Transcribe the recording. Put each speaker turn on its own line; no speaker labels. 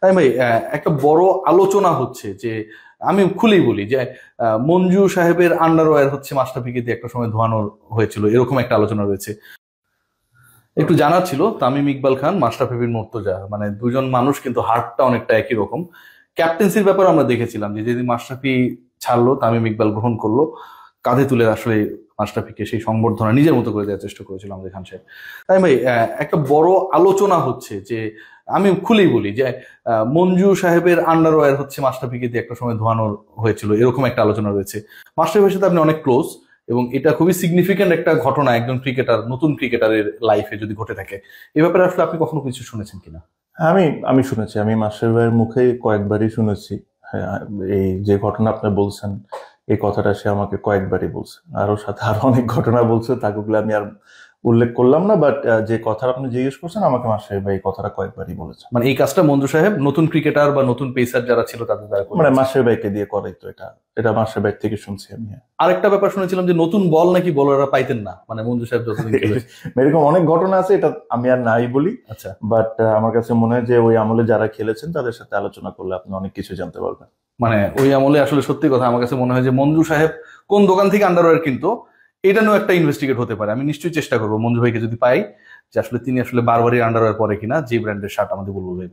তাই ভাই, একটা বড় আলোচনা হচ্ছে যে আমি খুলেই বলি যে মঞ্জু সাহেবের আন্ডারওয়্যার হচ্ছে মাশরাফিকে দিয়ে একটা সময় ধোয়ানো হয়েছিল, এরকম একটা আলোচনা রয়েছে। একটু জানার ছিল তামিম ইকবাল খান, মাশরাফি বিন মুর্তজা, মানে দুজন মানুষ কিন্তু হার্টটা অনেকটা একই রকম। ক্যাপ্টেন্সির ব্যাপারে আমরা দেখেছিলাম যে যেদিন মাশরাফি ছাড়লো, তামিম ইকবাল গ্রহণ করলো, কাঁধে তুলে আসলে মাশরাফিকে সেই সংবর্ধনা নিজের মতো করে দেওয়ার চেষ্টা করেছিল আমাদের খান সাহেব। তাই ভাই, একটা বড় আলোচনা হচ্ছে যে আমি খুলেই বলি যে মঞ্জু সাহেবের আন্ডারওয়্যার হচ্ছে মাশরাফিকে দিয়ে একটা সময় ধোয়ানো হয়েছিল, এরকম একটা আলোচনা রয়েছে। মাশরাফির সাথে আপনি অনেক ক্লোজ, এবং এটা খুবই সিগনিফিক্যান্ট একটা ঘটনা একজন ক্রিকেটার, নতুন ক্রিকেটারের লাইফে যদি ঘটে থাকে। এ ব্যাপারে আসলে আপনি কখনো কিছু শুনেছেন কিনা?
আমি আমি শুনেছি, আমি মাস্টার ভাইয়ের মুখে কয়েকবারই শুনেছি। হ্যাঁ, এই যে ঘটনা আপনি বলছেন, এই কথাটা সে আমাকে কয়েকবারই বলছে। আরো সাথে আরো অনেক ঘটনা বলছে, তাগুলো আমি আর উল্লেখ করলাম না। বাট যে কথা আপনি জিজ্ঞেস করছেন, আমাকে মাস্টার ভাই এই কথাটা কয়েকবারই বলেছে।
মানে এই কাজটা মঞ্জু সাহেব নতুন ক্রিকেটার বা নতুন পেসার যারা ছিল তাদের দ্বারা
মানে
করেছে।
মাস্টার ভাইকে দিয়ে করাই তো এটা, এটা মাস্টার ভাই থেকে শুনছি আমি।
আরেকটা ব্যাপার শুনেছিলাম যে নতুন বল নাকি বোলাররা পাইতেন না, মানে মঞ্জু সাহেব যতদিন খেলেছে।
এরকম অনেক ঘটনা আছে, এটা আমি আর নাই বলি।
আচ্ছা।
বাট আমার কাছে মনে হয় যে ওই আমলে যারা খেলেছেন তাদের সাথে আলোচনা করলে আপনি অনেক কিছু জানতে পারবেন।
মানে ওই আমলে আসলে সত্যি কথা আমার কাছে মনে হয় যে মঞ্জু সাহেব কোন দোকান থেকে আন্ডারওয়্যার কিনতো, এটা নিয়েও একটা ইনভেস্টিগেট হতে পারে। আমি নিশ্চয়ই চেষ্টা করবো মঞ্জু ভাইকে যদি পাই, যে আসলে তিনি আসলে বারবারই আন্ডারওয়্যার পরে কিনা, যে ব্র্যান্ডের শার্ট আমাদের বলবো ভাই পরে।